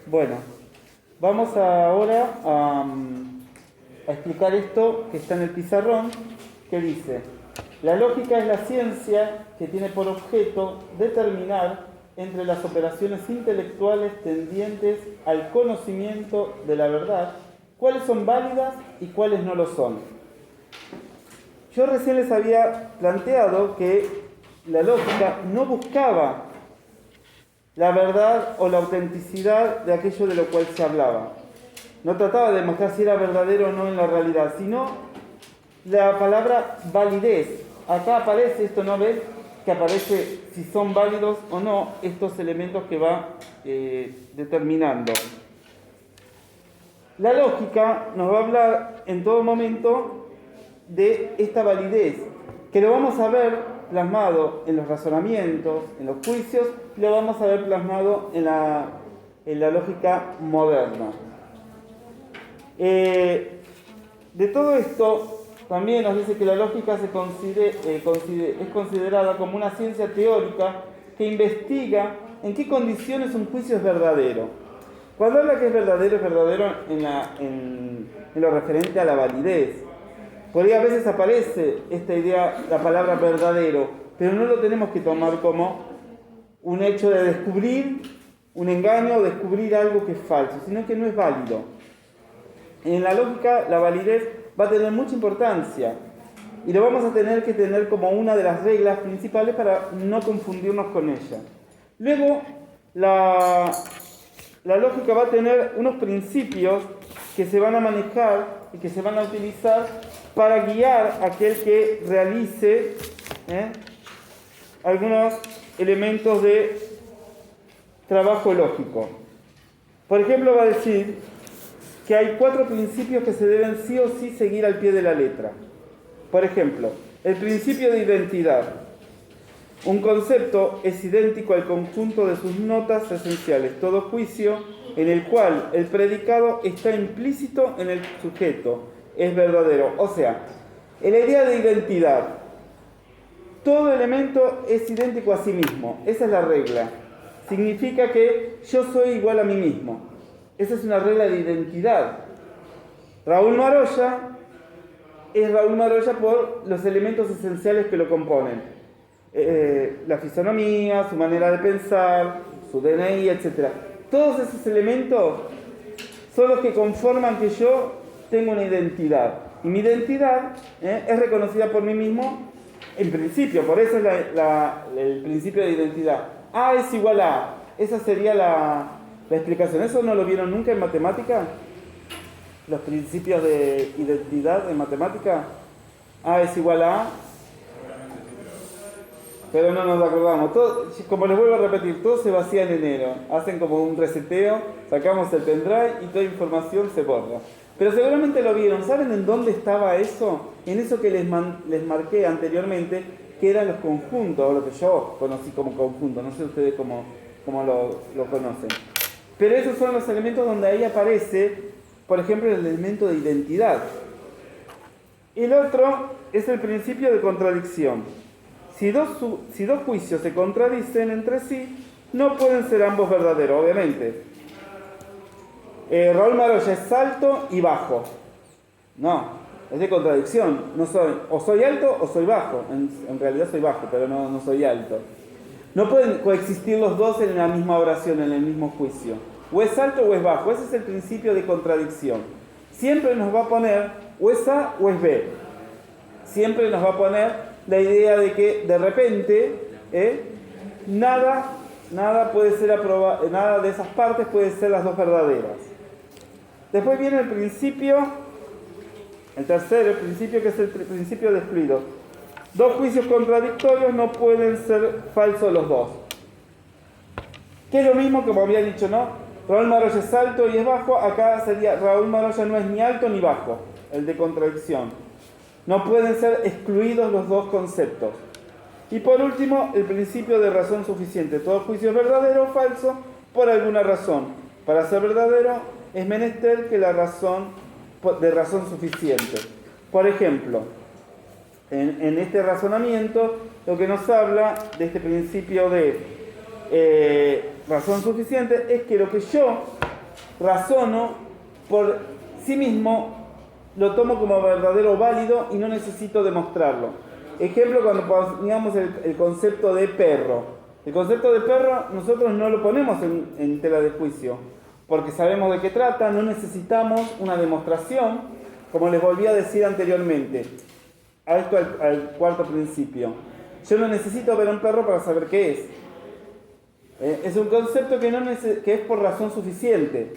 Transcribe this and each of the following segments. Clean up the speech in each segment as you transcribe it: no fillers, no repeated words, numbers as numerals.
Bueno, vamos ahora a explicar esto que está en el pizarrón, que dice: la lógica es la ciencia que tiene por objeto determinar entre las operaciones intelectuales tendientes al conocimiento de la verdad cuáles son válidas y cuáles no lo son. Yo recién les había planteado que la lógica no buscaba la verdad o la autenticidad de aquello de lo cual se hablaba. No trataba de demostrar si era verdadero o no en la realidad, sino la palabra validez. Acá aparece, esto no ves, que aparece si son válidos o no estos elementos que va determinando. La lógica nos va a hablar en todo momento de esta validez, que lo vamos a ver plasmado en los razonamientos, en los juicios, y lo vamos a ver plasmado en la lógica moderna. De todo esto, también nos dice que la lógica es considerada como una ciencia teórica que investiga en qué condiciones un juicio es verdadero. Cuando habla que es verdadero en lo referente a la validez. Por ahí a veces aparece esta idea, la palabra verdadero, pero no lo tenemos que tomar como un hecho de descubrir un engaño o descubrir algo que es falso, sino que no es válido. En la lógica, la validez va a tener mucha importancia y lo vamos a tener que tener como una de las reglas principales para no confundirnos con ella. Luego, la lógica va a tener unos principios que se van a manejar y que se van a utilizar para guiar a aquel que realice algunos elementos de trabajo lógico. Por ejemplo, va a decir que hay 4 principios que se deben sí o sí seguir al pie de la letra. Por ejemplo, el principio de identidad. Un concepto es idéntico al conjunto de sus notas esenciales. Todo juicio en el cual el predicado está implícito en el sujeto es verdadero. O sea, en la idea de identidad, todo elemento es idéntico a sí mismo. Esa es la regla. Significa que yo soy igual a mí mismo. Esa es una regla de identidad. Raúl Marolla es Raúl Marolla por los elementos esenciales que lo componen. La fisonomía, su manera de pensar, su DNI, etc. Todos esos elementos son los que conforman que yo tengo una identidad. Y mi identidad es reconocida por mí mismo en principio. Por eso es el principio de identidad. A es igual a A. Esa sería la explicación. ¿Eso no lo vieron nunca en matemática? Los principios de identidad en matemática. A es igual a A. Pero no nos acordamos. Todo, como les vuelvo a repetir, todo se vacía en enero. Hacen como un reseteo, sacamos el pendrive y toda información se borra. Pero seguramente lo vieron. ¿Saben en dónde estaba eso? En eso que les marqué anteriormente, que eran los conjuntos, o lo que yo conocí como conjunto. No sé ustedes cómo lo conocen. Pero esos son los elementos donde ahí aparece, por ejemplo, el elemento de identidad. El otro es el principio de contradicción. Si dos juicios se contradicen entre sí, no pueden ser ambos verdaderos, obviamente. Raúl Marolla es alto y bajo. No, es de contradicción. No o soy alto o soy bajo. En realidad soy bajo, pero no soy alto. No pueden coexistir los dos en la misma oración, en el mismo juicio. O es alto o es bajo. Ese es el principio de contradicción. Siempre nos va a poner o es A o es B. Siempre nos va a poner la idea de que de repente nada puede ser aprobado, nada de esas partes puede ser las dos verdaderas. Después viene el principio, el tercero, el principio que es el principio de excluido. Dos juicios contradictorios no pueden ser falsos los dos. Que es lo mismo como había dicho, ¿no? Raúl Marolla es alto y es bajo. Acá sería Raúl Marolla no es ni alto ni bajo, el de contradicción. No pueden ser excluidos los dos conceptos. Y por último, el principio de razón suficiente. Todo juicio es verdadero o falso por alguna razón. Para ser verdadero es menester que la razón suficiente. Por ejemplo, en este razonamiento, lo que nos habla de este principio de razón suficiente es que lo que yo razono por sí mismo, lo tomo como verdadero válido y no necesito demostrarlo. Ejemplo, cuando poníamos el concepto de perro. El concepto de perro nosotros no lo ponemos en tela de juicio, porque sabemos de qué trata, no necesitamos una demostración, como les volví a decir anteriormente, a esto al cuarto principio. Yo no necesito ver a un perro para saber qué es. Es un concepto que es por razón suficiente.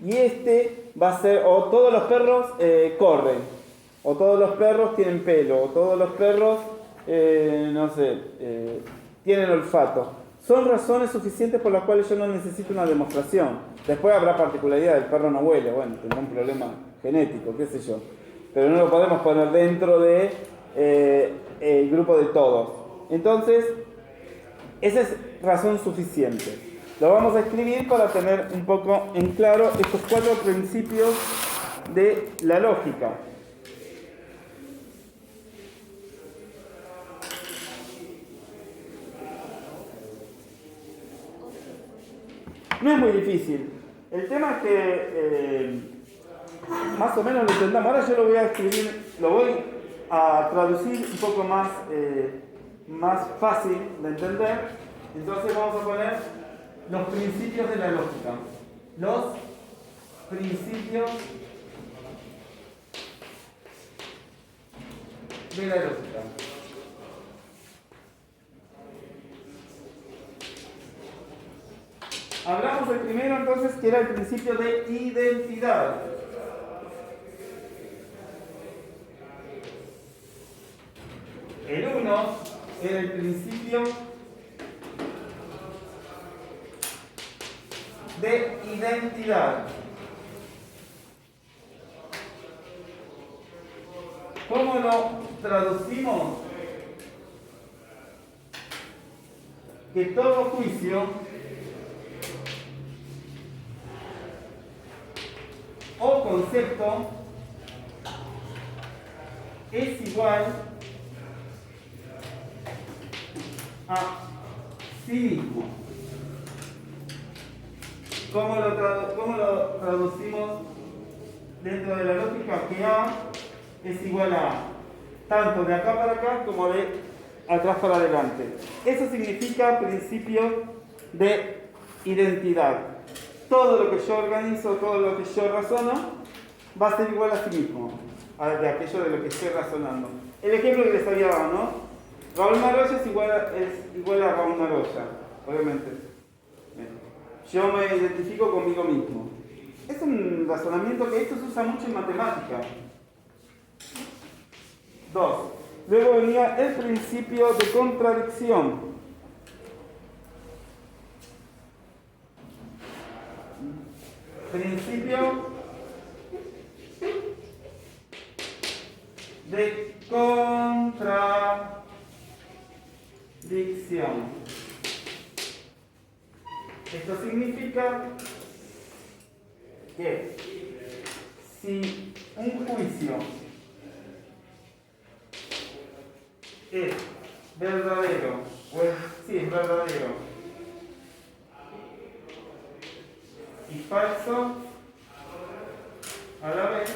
Y este va a ser, o todos los perros corren, o todos los perros tienen pelo, o todos los perros, tienen olfato. Son razones suficientes por las cuales yo no necesito una demostración. Después habrá particularidad, el perro no huele, bueno, tendrá un problema genético, qué sé yo. Pero no lo podemos poner dentro de el grupo de todos. Entonces, esa es razón suficiente. Lo vamos a escribir para tener un poco en claro estos 4 principios de la lógica. No es muy difícil. El tema es que más o menos lo entendamos. Ahora yo lo voy a escribir, lo voy a traducir un poco más fácil de entender. Entonces vamos a poner los principios de la lógica. Los principios de la lógica. Hablamos del primero entonces, que era el principio de identidad. El 1 era el principio de identidad. ¿Cómo lo traducimos? Que todo juicio o concepto es igual a sí mismo. ¿Cómo lo traducimos dentro de la lógica? Que A es igual a A, tanto de acá para acá como de atrás para adelante. Eso significa principio de identidad. Todo lo que yo organizo, todo lo que yo razono, va a ser igual a sí mismo, de aquello de lo que estoy razonando. El ejemplo que les había dado, ¿no? Raúl Maroya es igual a Raúl Maroya, obviamente. Yo me identifico conmigo mismo. Es un razonamiento que esto se usa mucho en matemática. 2. Luego venía el principio de contradicción. Principio de contradicción. Esto significa que si un juicio es verdadero, es verdadero y falso a la vez,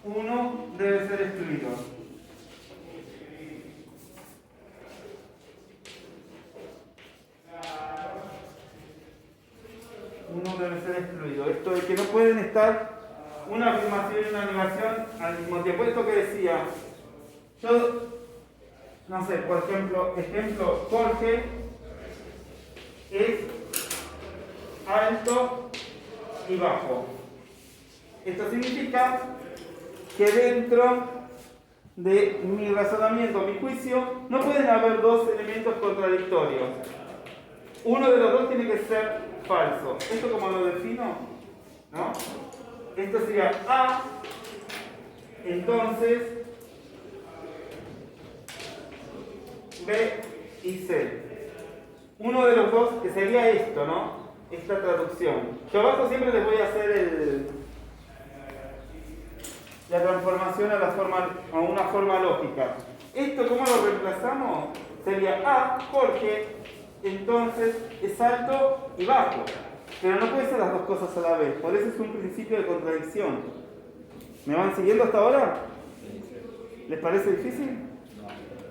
uno debe ser excluido. Uno debe ser excluido. Esto de que no pueden estar una afirmación y una negación al mismo tiempo. Esto que decía, yo, no sé, por ejemplo, Jorge es alto y bajo. Esto significa que dentro de mi razonamiento, mi juicio, no pueden haber dos elementos contradictorios. Uno de los dos tiene que ser falso. ¿Esto cómo lo defino? ¿No? Esto sería A, entonces B y C. Uno de los dos, que sería esto, ¿no? Esta traducción. Yo abajo siempre les voy a hacer la transformación a una forma lógica. ¿Esto cómo lo reemplazamos? Sería A, Jorge entonces es alto y bajo. Pero no puede ser las dos cosas a la vez. Por eso es un principio de contradicción. ¿Me van siguiendo hasta ahora? ¿Les parece difícil?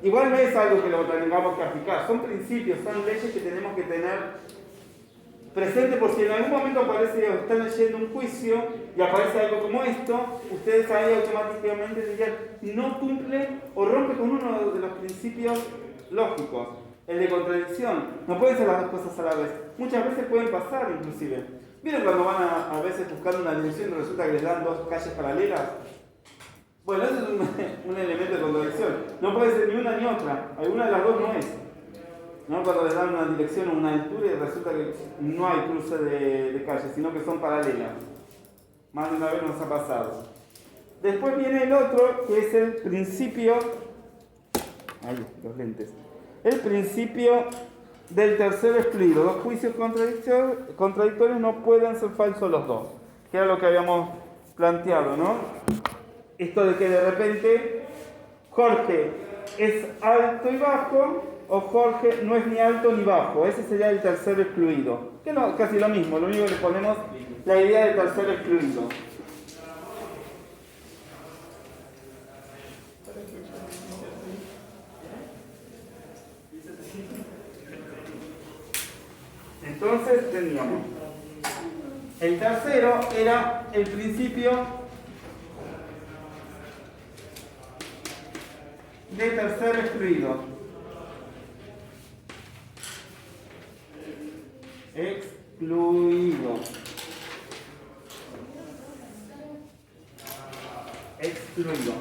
Igual no es algo que lo tengamos que aplicar. Son principios, son leyes que tenemos que tener presente por si en algún momento aparece o están leyendo un juicio y aparece algo como esto, ustedes ahí automáticamente dirían no cumple o rompe con uno de los principios lógicos, el de contradicción. No pueden ser las dos cosas a la vez. Muchas veces pueden pasar inclusive. ¿Vieron cuando van a veces buscando una dirección y resulta que les dan dos calles paralelas? Bueno, eso es un elemento de contradicción. No puede ser ni una ni otra. Alguna de las dos no es. ¿No? Cuando les dan una dirección o una altura y resulta que no hay cruce de calles, sino que son paralelas. Más de una vez nos ha pasado. Después viene el otro, que es el principio... Ahí, los lentes. El principio del tercero excluido. Dos juicios contradictorios no pueden ser falsos los dos. Que era lo que habíamos planteado, ¿no? Esto de que de repente Jorge es alto y bajo, o Jorge no es ni alto ni bajo. Ese sería el tercero excluido. Que no, casi lo mismo, lo único que le ponemos la idea del tercero excluido. Entonces teníamos. El tercero era el principio de tercero excluido. Excluido. Excluido.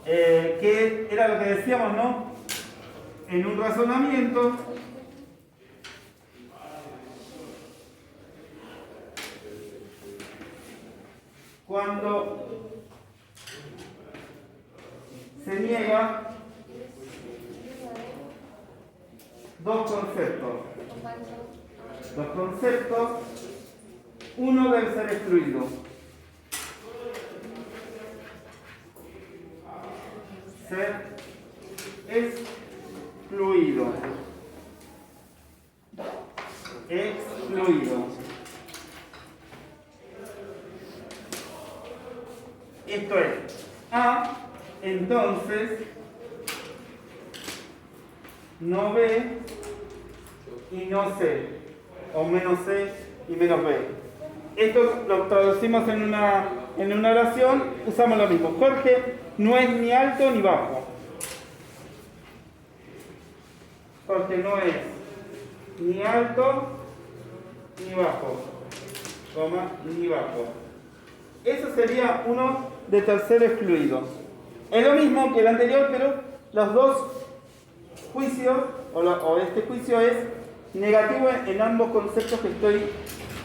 Que era lo que decíamos, ¿no? En un razonamiento, cuando se niega dos conceptos. Los conceptos, uno debe ser excluido. Ser excluido. Excluido. Esto es A, entonces, no B y no C, o menos C y menos B. Esto lo traducimos en una oración, usamos lo mismo. Jorge no es ni alto ni bajo. Jorge no es ni alto ni bajo, coma, ni bajo. Eso sería uno de tercero excluido. Es lo mismo que el anterior, pero los dos juicios, o este juicio es negativo en ambos conceptos que estoy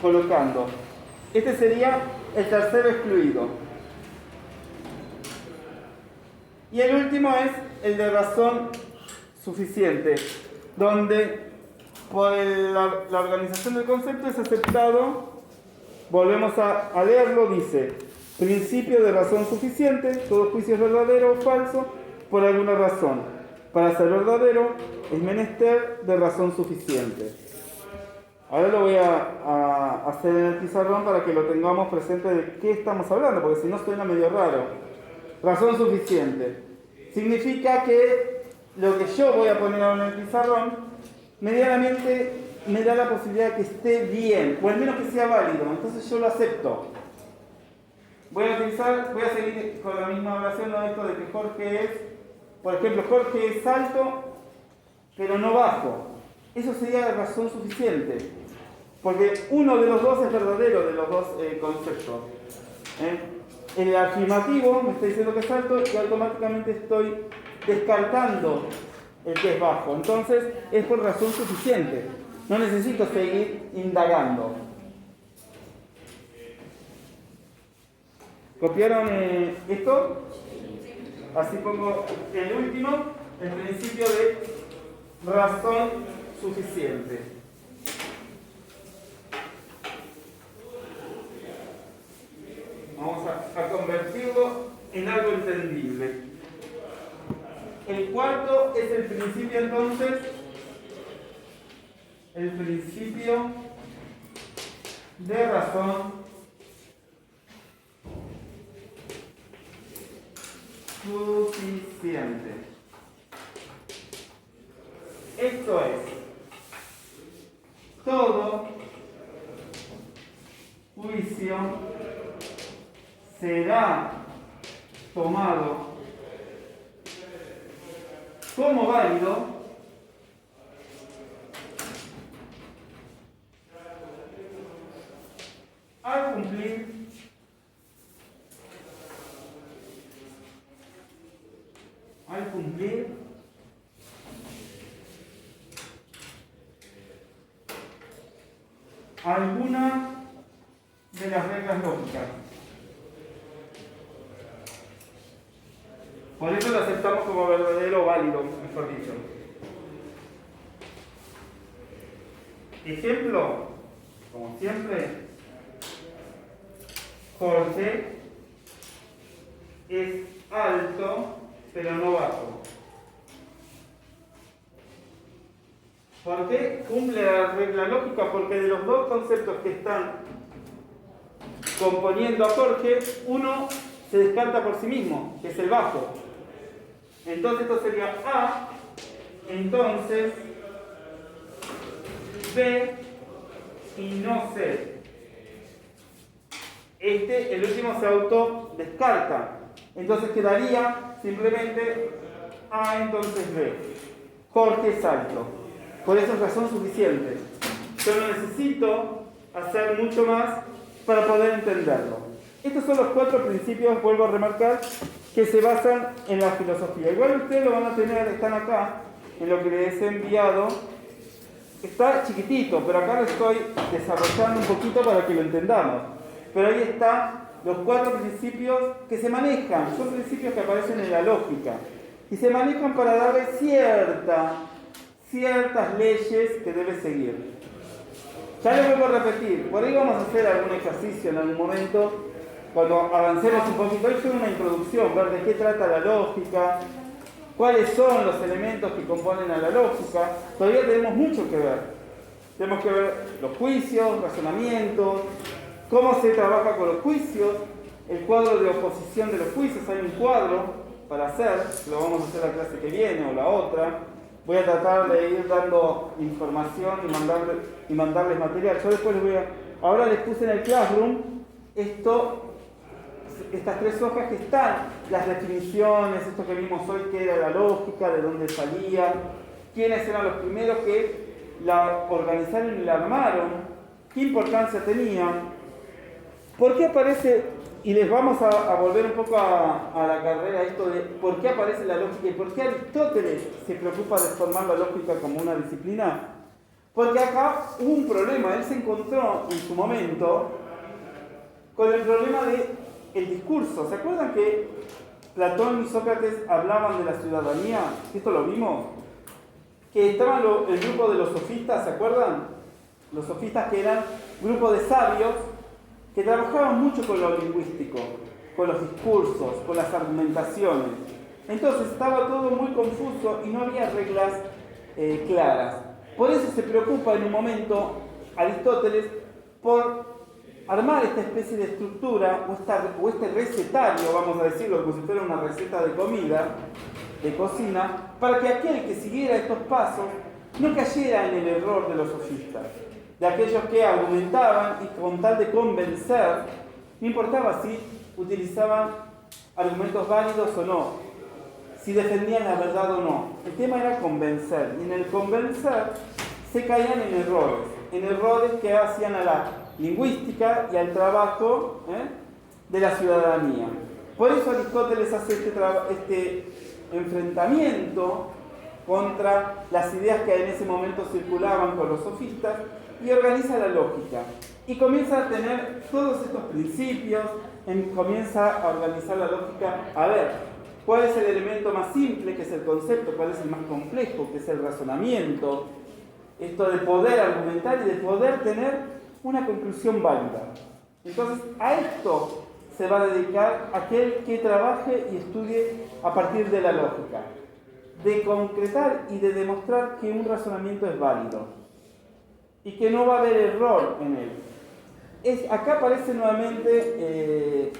colocando. Este sería el tercero excluido. Y el último es el de razón suficiente, donde por la organización del concepto es aceptado. Volvemos a leerlo, dice, principio de razón suficiente, todo juicio es verdadero o falso por alguna razón. Para ser verdadero es menester de razón suficiente. Ahora lo voy a hacer en el pizarrón para que lo tengamos presente de qué estamos hablando, porque si no suena medio raro. Razón suficiente. Significa que lo que yo voy a poner ahora en el pizarrón, medianamente me da la posibilidad de que esté bien, o al menos que sea válido, entonces yo lo acepto. Voy a seguir con la misma oración, ¿no? Esto de que Jorge es, por ejemplo, Jorge es alto, pero no bajo. Eso sería razón suficiente, porque uno de los dos es verdadero de los dos conceptos. El afirmativo me está diciendo que es alto y automáticamente estoy descartando el que es bajo. Entonces es por razón suficiente. No necesito seguir indagando. ¿Copiaron esto? Así pongo el último, el principio de razón suficiente. Vamos a convertirlo en algo entendible. El cuarto es el principio entonces el principio de razón suficiente. Esto es, todo juicio será tomado como válido al cumplir alguna de las reglas lógicas. Por eso lo aceptamos como verdadero o válido, mejor dicho. Ejemplo, como siempre, Jorge es alto, pero no bajo. ¿Por qué cumple la regla lógica? Porque de los dos conceptos que están componiendo a Jorge, uno se descarta por sí mismo, que es el bajo. Entonces esto sería A, entonces B y no C. El último se autodescarta. Entonces quedaría simplemente A, entonces B. Jorge es alto. Por eso es razón suficiente. Yo no necesito hacer mucho más para poder entenderlo. Estos son los 4 principios, vuelvo a remarcar, que se basan en la filosofía. Igual ustedes lo van a tener, están acá, en lo que les he enviado. Está chiquitito, pero acá lo estoy desarrollando un poquito para que lo entendamos. Pero ahí están los 4 principios que se manejan. Son principios que aparecen en la lógica. Y se manejan para darle ciertas leyes que debe seguir. Ya lo vuelvo a repetir, por ahí vamos a hacer algún ejercicio en algún momento, cuando avancemos un poquito. Hoy fue una introducción, ver de qué trata la lógica, cuáles son los elementos que componen a la lógica. Todavía tenemos mucho que ver. Tenemos que ver los juicios, razonamientos, cómo se trabaja con los juicios, el cuadro de oposición de los juicios. Hay un cuadro para hacer, lo vamos a hacer la clase que viene o la otra. Voy a tratar de ir dando información y mandarles material. Yo después ahora les puse en el Classroom estas 3 hojas que están, las definiciones, esto que vimos hoy, que era la lógica, de dónde salía, quiénes eran los primeros que la organizaron y la armaron, qué importancia tenía, por qué aparece. Y les vamos a volver un poco a la carrera esto de por qué aparece la lógica y por qué Aristóteles se preocupa de formar la lógica como una disciplina. Porque acá hubo un problema, él se encontró en su momento con el problema del discurso. ¿Se acuerdan que Platón y Sócrates hablaban de la ciudadanía? ¿Esto lo vimos? Que estaban el grupo de los sofistas, ¿se acuerdan? Los sofistas, que eran grupo de sabios que trabajaban mucho con lo lingüístico, con los discursos, con las argumentaciones. Entonces estaba todo muy confuso y no había reglas claras. Por eso se preocupa en un momento Aristóteles por armar esta especie de estructura o este recetario, vamos a decirlo como si fuera una receta de comida, de cocina, para que aquel que siguiera estos pasos no cayera en el error de los sofistas, de aquellos que argumentaban y con tal de convencer, no importaba si utilizaban argumentos válidos o no, si defendían la verdad o no. El tema era convencer, y en el convencer se caían en errores que hacían a la lingüística y al trabajo de la ciudadanía. Por eso Aristóteles hace este enfrentamiento contra las ideas que en ese momento circulaban con los sofistas y organiza la lógica. Y comienza a tener todos estos principios, comienza a organizar la lógica, a ver, cuál es el elemento más simple, que es el concepto, cuál es el más complejo, que es el razonamiento, esto de poder argumentar y de poder tener una conclusión válida. Entonces, a esto se va a dedicar aquel que trabaje y estudie a partir de la lógica, de concretar y de demostrar que un razonamiento es válido. y que no va a haber error en él. Acá aparece nuevamente,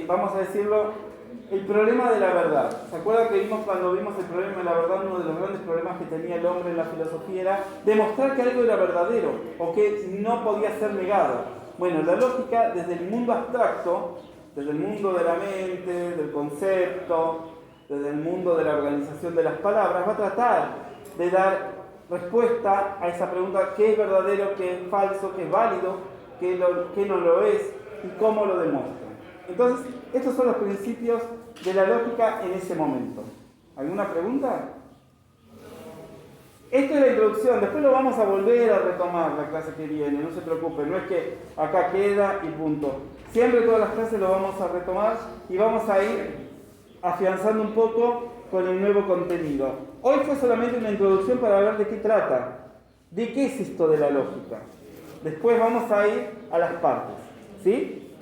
vamos a decirlo, el problema de la verdad. ¿Se acuerdan que cuando vimos el problema de la verdad? Uno de los grandes problemas que tenía el hombre en la filosofía era demostrar que algo era verdadero o que no podía ser negado. Bueno, la lógica desde el mundo abstracto, desde el mundo de la mente, del concepto, desde el mundo de la organización de las palabras, va a tratar de dar respuesta a esa pregunta: ¿qué es verdadero, qué es falso, qué es válido, qué no lo es y cómo lo demuestra? Entonces, estos son los principios de la lógica en ese momento. ¿Alguna pregunta? Esta es la introducción, después lo vamos a volver a retomar la clase que viene, no se preocupen, no es que acá queda y punto. Siempre todas las clases lo vamos a retomar y vamos a ir afianzando un poco con el nuevo contenido. Hoy fue solamente una introducción para ver de qué trata, de qué es esto de la lógica. Después vamos a ir a las partes, ¿sí?